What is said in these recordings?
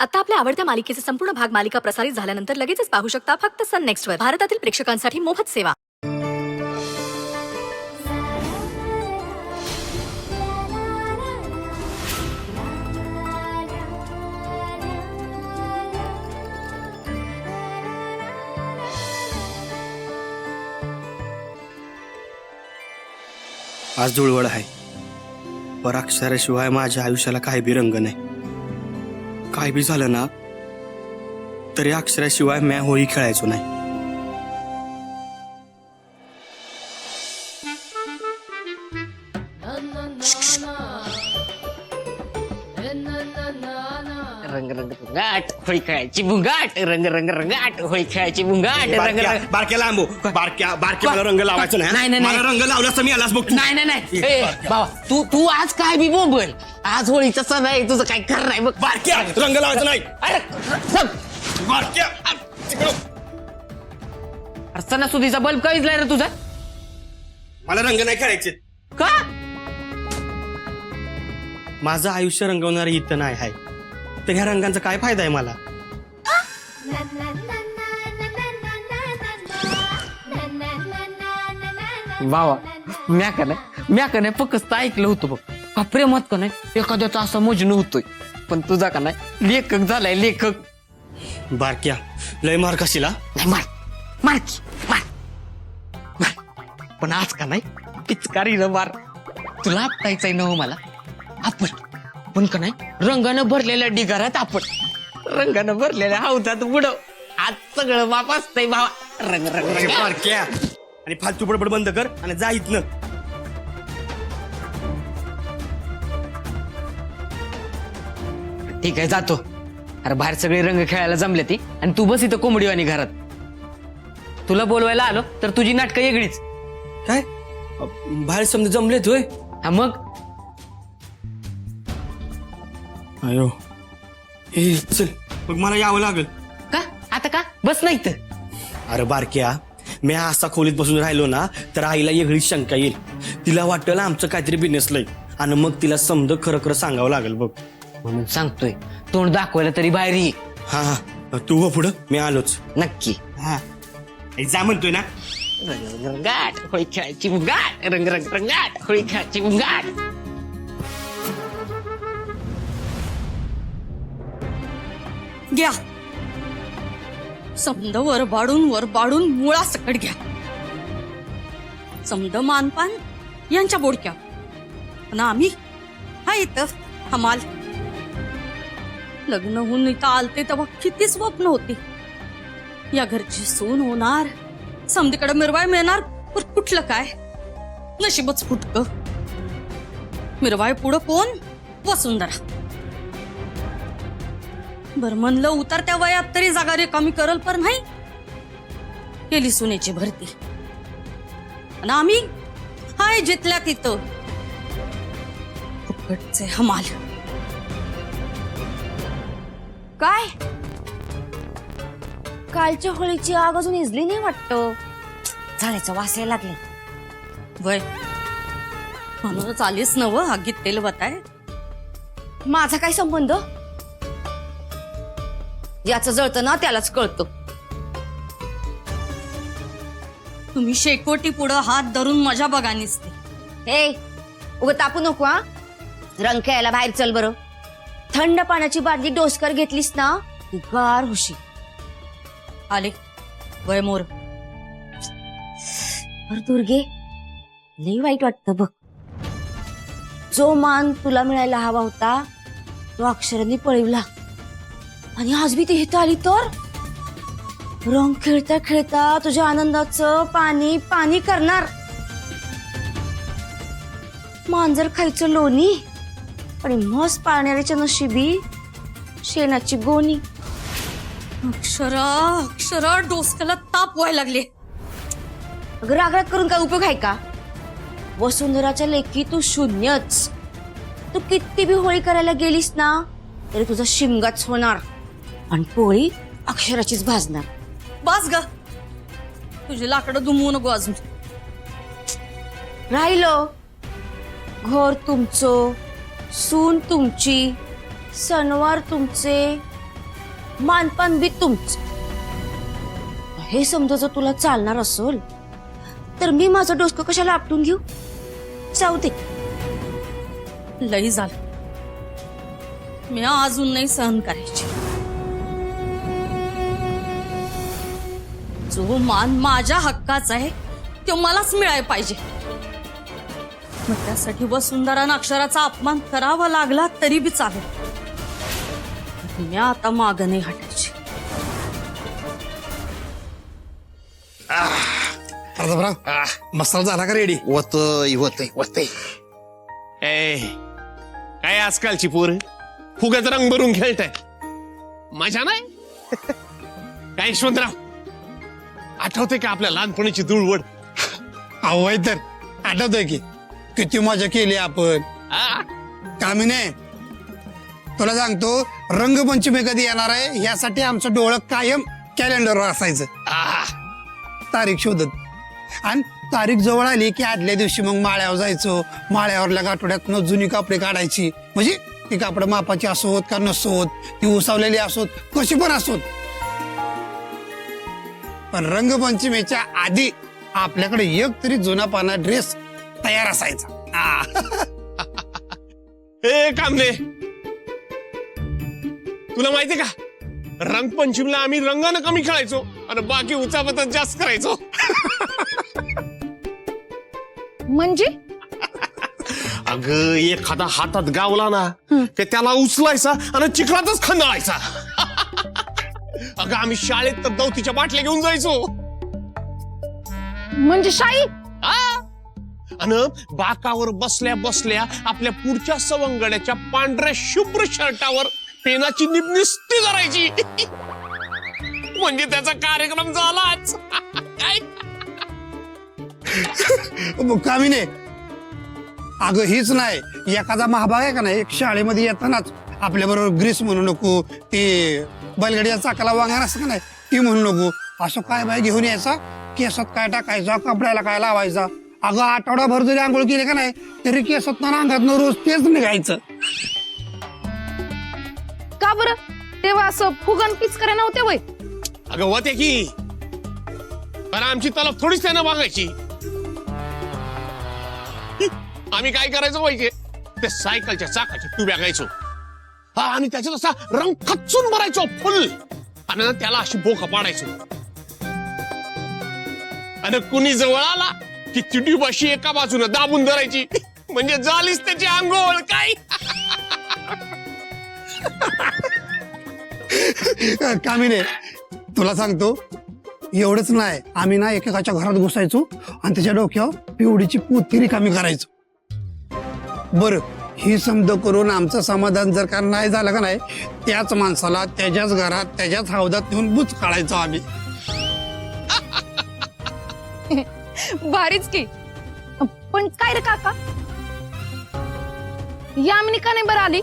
आता आपल्या आवडत्या मालिकेचे संपूर्ण भाग मालिका प्रसारित झाल्यानंतर लगेचच पाहू शकता फक्त सन नेक्स्टवर. भारतातील प्रेक्षकांसाठी मोफत सेवा. आज धुळवड आहे, पर अक्षराशिवाय माझ्या आयुष्याला काही बी रंग नाही. काय बी झालं ना तरी अक्षराशिवाय मी होळी खेळायचो नाही. रंग रंग रंगाट होळी खेळायची बुंगाट रंग रंग रंगाट होळी खेळायची बुंगाट रंग रंग बारक्या लांबो बारक्या मला रंग लावायचं नाही, नाही. नाही, मला रंग लावलास तर मी आलाच बघ. नाही नाही नाही ए, बाबा तू आज काय बी बोंबल. आज होळीचा सण आहे, तुझं काय खरं नाही बघ. बारक्या रंग लावायचं नाही. अरे बारक्या सणासुदीचा बल्ब काहीच नाही रे तुझा. मला रंग नाही खेळायचे. का माझं आयुष्य रंगवणार इथं नाही आहे, तर ह्या रंगांचा काय फायदा आहे मला. बाबा म्या का नाही फक्त ऐकलं होतं बघ. का प्रेमात का नाही एखाद्याचा असा मजनू होतोय, पण तुझा का नाही लेखक झालाय लेखक. बारक्या लय मार कशीला. नाही मार मार की मार मार. पण आज का नाही पिचकारीनं मार. तुला आपटायचंय ना हो मला. आपण पण का नाही रंगानं भरलेल्या डिगारात आपण रंगानं भरलेल्या हौदात बुडव. आज सगळं माप असतंय भावा. रंग रंग रंग बारक्या आणि फालतू बडबड बंद कर आणि जा इथनं. ठीक आहे जातो. अरे बाहेर सगळे रंग खेळायला जमले ती आणि तू बस इथं कोंबडीवाणी घरात. तुला बोलवायला आलो तर तुझी नाटकं वेगळीच. काय बाहेर समजा जमलेत होय. हा मग अयो ए चल मग मला यावं लागल. का आता का बस नाही तर. अरे बारक्या मी असा खोलीत बसून राहिलो ना तर आईला वेगळीच शंका येईल. तिला वाटेल आमचं काहीतरी बिनसलंय आणि मग तिला समज खरं खरं सांगावं लागेल बघ. म्हणून सांगतोय तोंड दाखवायला तरी बाहेर ये. हा हा तू हो पुढं मी आलोच. नक्की. हा जा म्हणतोय ना. रंग रंग रंगाट होळी खेळायची बुंगाट रंग रंग रंगाट होळी खेळायची बुंगाट. घ्या समद वर बाडून मुळा सकट घ्या. समद मानपान यांच्या बोडक्या आणि आम्ही हा इथं हमाल. लग्न होऊन इथं आलते तेव्हा किती स्वप्न होती. या घरची सून होणार, समधीकडे मिरवाय मिळणार, पण कुठलं काय नशीबच फुटक. मिरवाय पुढं कोण वसुंधरा. बर म्हणलं उतरत्या वयात तरी जागा रिकामी करल, पण नाही केली सुनेची भरती. आणि आम्ही हाय जिथल्या तिथं फुकटचे हमाल. काय कालच्या होळीची आग अजून इजली नाही वाटतं. झाडाचं वास यायला लागले. वय म्हणूनच आलीच नव आगीत तेल वताय. माझा काय संबंध. ज्याचं जळतं ना त्यालाच कळतं. तुम्ही शेकोटी पुढं हात धरून मजा बघा निसते. हे उग तापू नको हा. रंग खेळायला बाहेर चल बरं. थंड पाण्याची बादली डोसकर घेतलीस ना ती गार हुशी. आले वय मोर. अरे दुर्गे लई वाईट वाटतं बघ. जो मान तुला मिळायला हवा होता तो अक्षरांनी पळवला आणि आज बी ती इथं आली तर रंग खेळता खेळता तुझ्या आनंदाचं पाणी पाणी करणार. मांजर खायचं लोणी आणि म्हस पाळणाऱ्याच्या नशिबी शेणाची गोणी. अक्षरा डोसक्याला ताप व्हायला लागले. अगं रागराग करून काय उपयोग आहे का. वसुंधराच्या लेखी तू शून्यच. तू किती बी होळी करायला गेलीस ना तरी तुझा शिमगाच होणार आणि पोळी अक्षराचीच भाजणार. बस ग तुझी लाकडं दुमवू नको अजून. राहिलो घर तुमचं, सून तुमची, सणवार तुमचे, मानपान बी तुमच. हे समजा जर तुला चालणार असेल तर मी माझं डोसकं कशाला आपटून घेऊ. जाऊ दे. लई झालं. मी अजून नाही सहन करायची. जो मान माझ्या हक्काचा आहे तो मलाच मिळायला पाहिजे. मग त्यासाठी वसुंधरा आणि अक्षराचा अपमान करावा लागला तरी बी चालेल. मी आता मागं नाही हटायची. मसाला झाला का रेडी? वतय ए काय आजकालची पोर फुग्यात रंग भरून खेळताय. मजा नाही. काय यशवंतराव, आठवते का आपल्या लहानपणीची धुळवड? अवय तर आठवतंय की किती मजा केली आपण. आ? कामिने, तुला सांगतो रंगपंचमी कधी येणार आहे यासाठी आमचं डोळं कायम कॅलेंडरवर असायचं. आ? तारीख शोधत. आणि तारीख जवळ आली की आदल्या दिवशी मग माळ्यावर जायचो. माळ्यावरल्या गाठोड्यातनं जुनी कापडे काढायची. म्हणजे ती कापडं मापाची असोत का नसोत, ती उसावलेली असोत, कशी पण असोत. पण रंगपंचमीच्या आधी आपल्याकडे एक तरी जुना पाना ड्रेस तयार असायचा. ए कामले, तुला माहितीये का रंगपंचमीला आम्ही रंगानं कमी खेळायचो आणि बाकी उचापतात जास्त करायचो. म्हणजे अगं एखादा हातात गावला ना की त्याला उचलायचा आणि चिखलातच खंडाळायचा. अगं आम्ही शाळेत तर दौतीच्या बाटल्या घेऊन जायचो. म्हणजे शाही आणि बाकावर बसल्या बसल्या आपल्या पुढच्या सवंगड्याच्या पांढऱ्या शुभ्र शर्टावर पेनाची निब निस्ती करायची. म्हणजे त्याचा कार्यक्रम झालाच. काय कामिने, अगं हीच नाही, एखादा महाभाग आहे का नाही, एक शाळेमध्ये येतानाच आपल्या बरोबर ग्रीस म्हणू नको, ते बैलगाडीच्या चाकाला वांगण असं का नाही ती म्हणू नको, असं काय बाय घेऊन यायचा, केसात काय टाकायचा, कपड्याला काय लावायचा. अगं आठवडाभर जरी आंघोळ केली का नाही तरी केसात अंगात रोज तेच निघायचं. का बरं तेव्हा असं फुगन पिचकाऱ्या नव्हते वय? अगं होते की, पण आमची तलप थोडीच त्यानं मागायची. आम्ही काय करायचो पाहिजे, ते सायकलच्या चाकाची टुब्या गायचो आणि त्याच्यात असा रंग खचून भरायचो फुल आणि त्याला अशी बोका पाडायचो. आणि कुणी जवळ आला की ती ट्यूब अशी एका बाजूने दाबून धरायची म्हणजे झालीच त्याची आंघोळ. काय कामिने, तुला सांगतो एवढंच नाही, आम्ही ना एकेकाच्या घरात घुसायचो आणि त्याच्या डोक्यावर पिवडीची पोती रिकामी करायचो. बर, ही समज करून आमचं समाधान जर का नाही झालं का नाही, त्याच माणसाला त्याच्याच घरात त्याच्याच हौदात नेऊन बुच काढायचो आम्ही. भारीच की. पण काय रे काका, यामिनी का नाही बरं आली?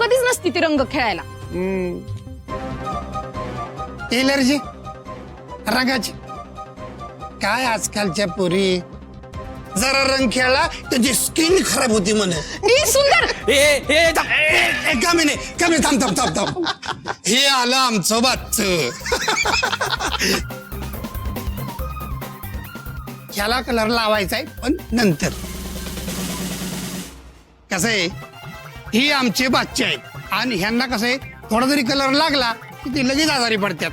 कधीच नसती ती रंग खेळायला. एलर्जी रंगाची काय, आजकालच्या पोरी जरा रंग खेळला त्याची स्किन खराब होती म्हणे. सुंदर कामिने थांब थांब थांब थांब. हे आलं आमचं बाच. ह्याला कलर लावायचा आहे पण नंतर. कसं आहे, ही आमचे बाच्चे आहेत आणि ह्यांना कसं आहे, थोडा जरी कलर लागला की ते लगेच आजारी पडतात.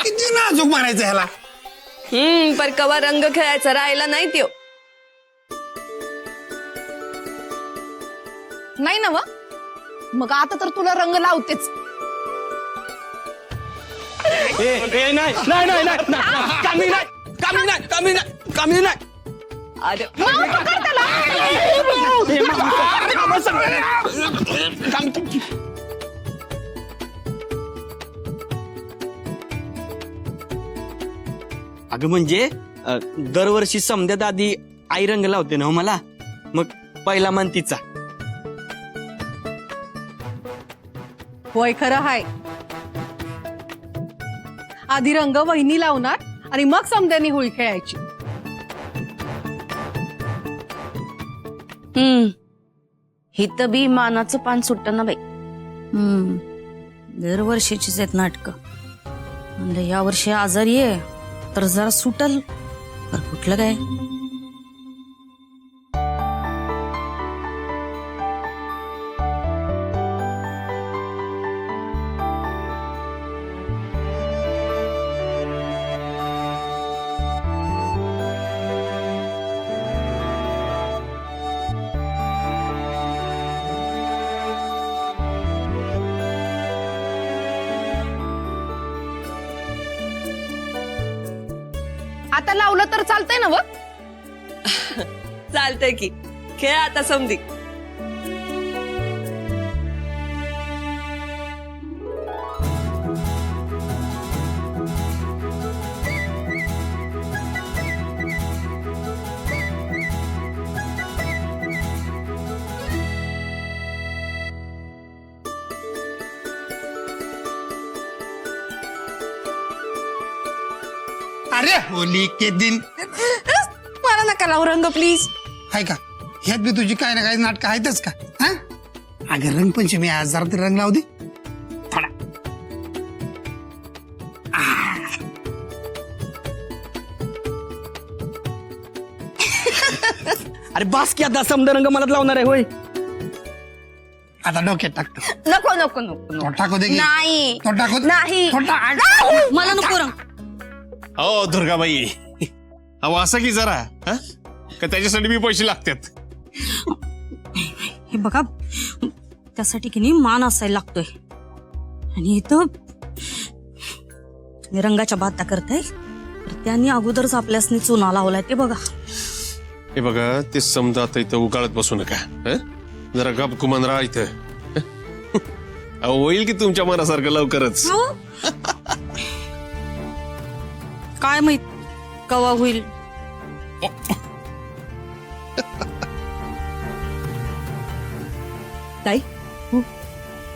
किती नाजूक मारायचं ह्याला. पर कवा रंग खेळायचा राहिला नाही त्यो. नाही ना व? मग आता तर तुला रंग लावतेच. अरे अगं म्हणजे दरवर्षी समध्यात आधी आई रंग लावते ना हो मला, मग पहिला मान तिचा. होय, खरं हाय. आधी रंग वहिनी लावणार आणि मग समद्यानी होळी खेळायची. हित बी मानाचं पान सुटतं ना बाई. दरवर्षीचीच आहेत नाटकं. म्हणलं यावर्षी आजारी आहे तर जरा सुटल, तर कुठलं काय. आता लावलं तर चालतंय ना व? चालतंय की खेळ आता समधी. अरे होली के दिन मला नका लावू रंग प्लीज. आहे का ह्यात बी तुझी काही ना काही नाटकं आहेतच का? हा अगं रंगपंचमी आज जरा तरी रंग लावू दे थोडा. अरे बास की आता समद रंग मलाच लावणार आहे होय. आता डोक्यात टाकतो. नको नको नको तो टाकू दे की. नाही तो टाकू दे. नाही. तो टाक. मला नको रंग. हो दुर्गाबाई, अहो असं की जरा हा? का त्याच्यासाठी मी पैसे लागतात. हे बघा, त्यासाठी की नाही मान असायला लागतोय. आणि इथं तुम्ही रंगाच्या बाता करताय तर त्यांनी अगोदरच आपल्यासनी चुना लावलाय ते बघा. हे बघा, ते समजा आता इथं उगाळत बसू नका. हं? जरा गप कुमान राहा इथं. अहो होईल की तुमच्या मनासारखं लवकरच. काय माहित कवा होईल. ताई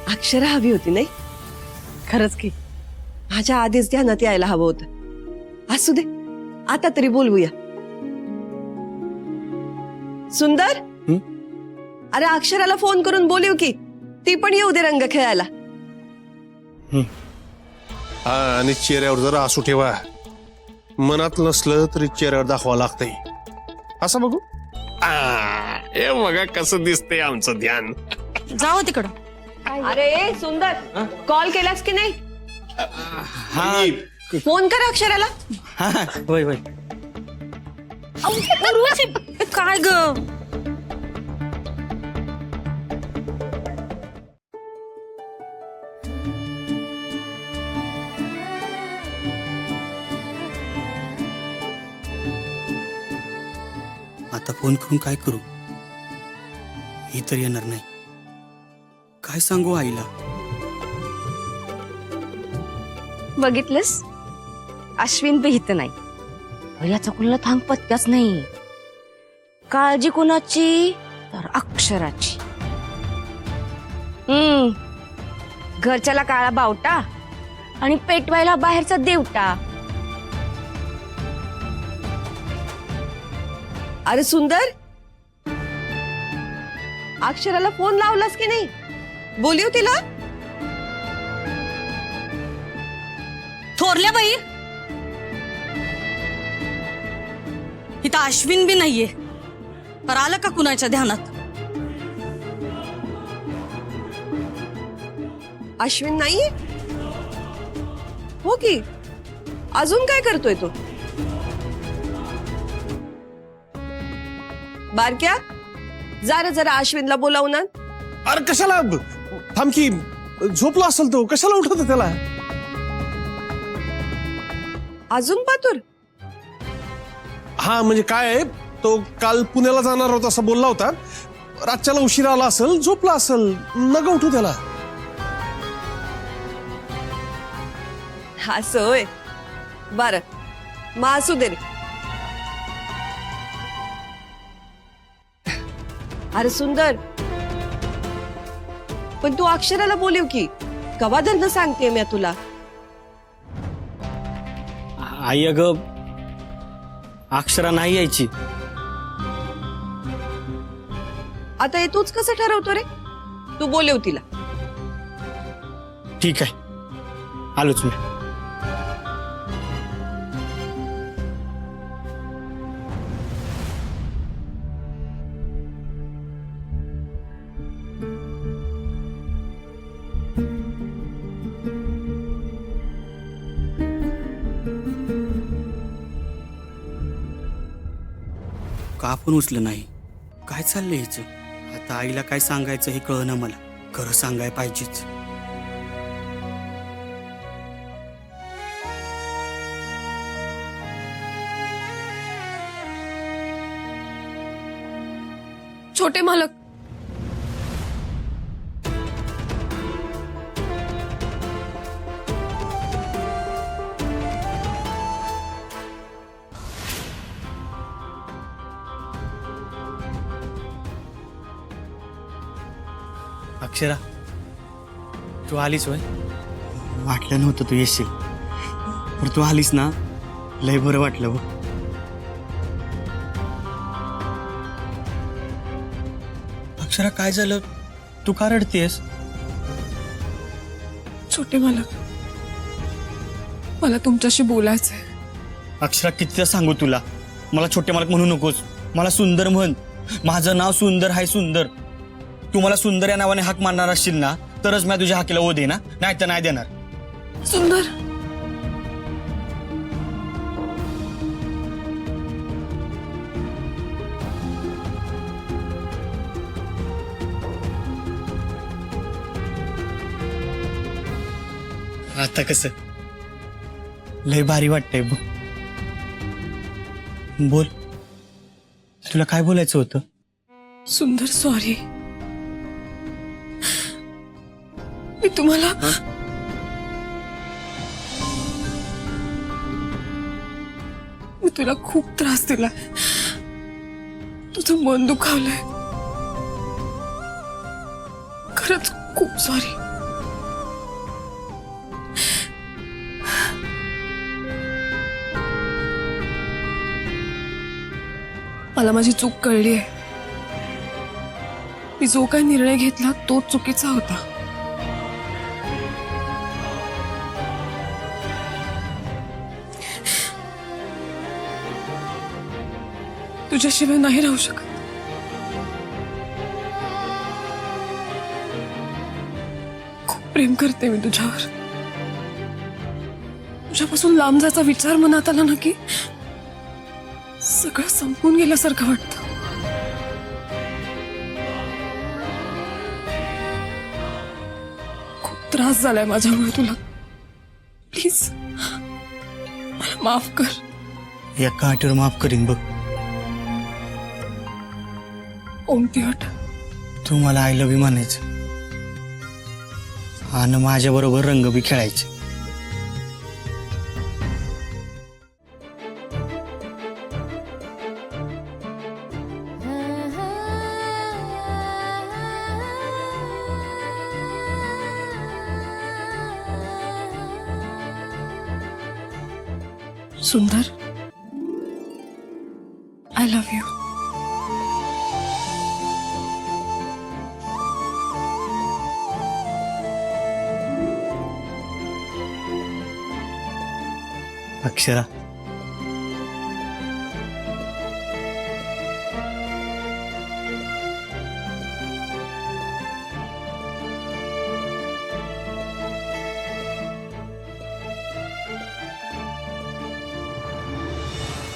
अक्षरा हवी होती नाही? खरंच की. माझ्या आधीच ध्यानात यायला हवं होतं. असू दे, आता तरी बोलवूया. सुंदर, अरे अक्षराला फोन करून बोलवू की ती पण येऊ दे रंग खेळायला. हा, आणि चेहऱ्यावर जरा असू ठेवा. मनात नसलं तरी चेहऱ्यावर दाखवा लागतंय. असं बघू. हे बघा कसं दिसतंय आमचं ध्यान. जावं तिकडं. अरे सुंदर, कॉल केलास की नाही? हा फोन कर अक्षराला. हा होय होय. काय ग. आता फोन करून काय करू? ही तर येणार नाही. काय सांगू आईला? बघितलंस, अश्विन बी हित नाही. याचा कुणाला थांग पत्त्याच नाही. काळजी कुणाची तर अक्षराची. घरच्याला काळा बावटा आणि पेटवायला बाहेरचा देवटा. अरे सुंदर, अक्षराला फोन लावलास की नाही? बोलू तिला. थोरल्या बाई, इथं अश्विन बी नाहीये. तर आलं का कुणाच्या ध्यानात? अश्विन नाहीये? हो की. अजून काय करतोय तो? बारक्या, जरा अश्विनला बोलावून आण. अरे कशाला थांब की, झोपला असेल तो, कशाला उठवतो त्याला? अजून पातूर? हा म्हणजे काय आहे, तो काल पुण्याला जाणार होता असं बोलला होता. रातच्याला उशिरा आला असेल, झोपला असेल, नका उठू त्याला. असं होय. बर, मग असू दे रे. अरे सुंदर, पण तू अक्षराला बोलव की. कवा धरणं सांगते मी तुला. आई अगं, अक्षरा नाही यायची. आता हे तूच कसं ठरवतो रे? तू बोलव तिला. ठीक आहे, आलोच मी. का पण उचलं नाही? काय चाललंय हिचं? आता आईला काय सांगायचं हे कळना मला. खरं सांगाय पाहिजेच. छोटे मालक, अक्षरा, तू आलीस होय? वाटलं नव्हतं तू येशील, पण तू आलीस ना, लय बरं वाटलं बघ. अक्षरा, काय झालं? तू का रडतेस? छोटे मालक, मला तुमच्याशी बोलायचंय. अक्षरा, कितीदा सांगू तुला, मला छोटे मालक म्हणू नकोस, मला सुंदर म्हण. माझं नाव सुंदर आहे, सुंदर. तू मला सुंदर या नावाने हाक मारणार असशील ना, तरच मी तुझ्या हाकेला ओ दे ना, नाही तर नाही देणार. सुंदर, आता कसं लय भारी वाटतंय बघ. बोल, तुला काय बोलायचं होतं? सुंदर, सॉरी. मी तुम्हाला मी तुला खूप त्रास दिला. तुझं मन दुखावलंय. खरंच खूप सॉरी. मला माझी चूक कळली आहे. मी जो काही निर्णय घेतला तो चुकीचा होता. तुझ्याशिवाय नाही राहू शकत. खूप प्रेम करते मी तुझ्यावर. तुझ्यापासून लांब जायचा विचार मनात आला ना की सगळं संपून गेल्यासारखं वाटतं. खूप त्रास झालाय माझ्यामुळे तुला. प्लीज मला माफ कर. एका आठवर माफ करीन बघ. कोणती अट? तू मला आय लव्ह यू म्हणायचं आणि माझ्या बरोबर रंग बी खेळायचे. सुंदर, I love you. Akshara,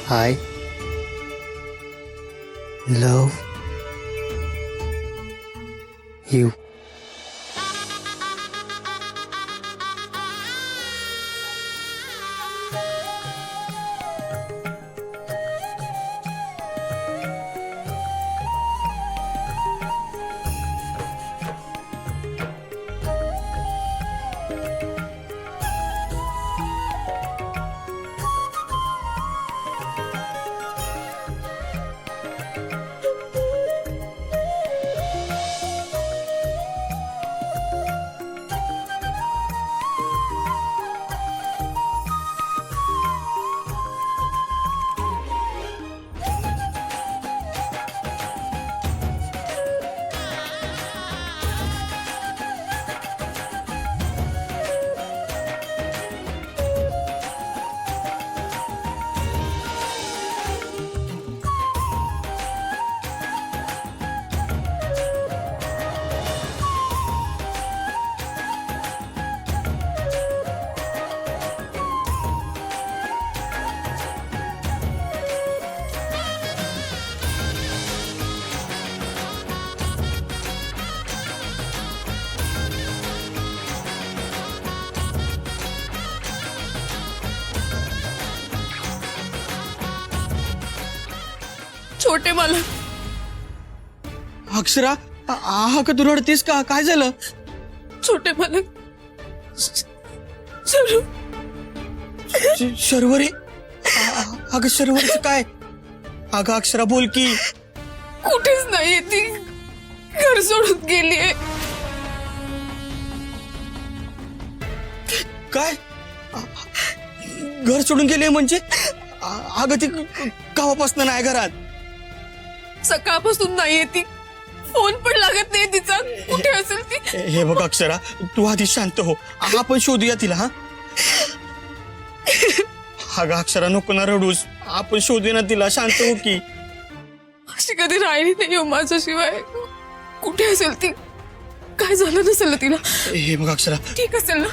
I love you. छोटे मला अक्षरा हा का तू रडतीस का? काय झालं? छोटे मला चलो शर्वरी अगं शर्वरीचं काय? अगं अक्षरा बोल की. कुठेच नाहीये ती, घर सोडून गेलीये. काय घर सोडून गेले म्हणजे? अगं ती गावापासून नाही घरात. सकाळपासून नाहीये ती, फोन पण लागत नाही तिचा. कुठे असेल ती? हे बघ अक्षरा, तू आधी शांत हो. आपण शोधूया तिला. हा अगं अक्षरा नको ना रडूस, आपण शोधूया ना तिला. शांत हो की. अशी कधी राहिली नाही हो माझ्याशिवाय. कुठे असेल ती? काय झालं नसेल ना तिला? हे बघ अक्षरा, ठीक असेल ना?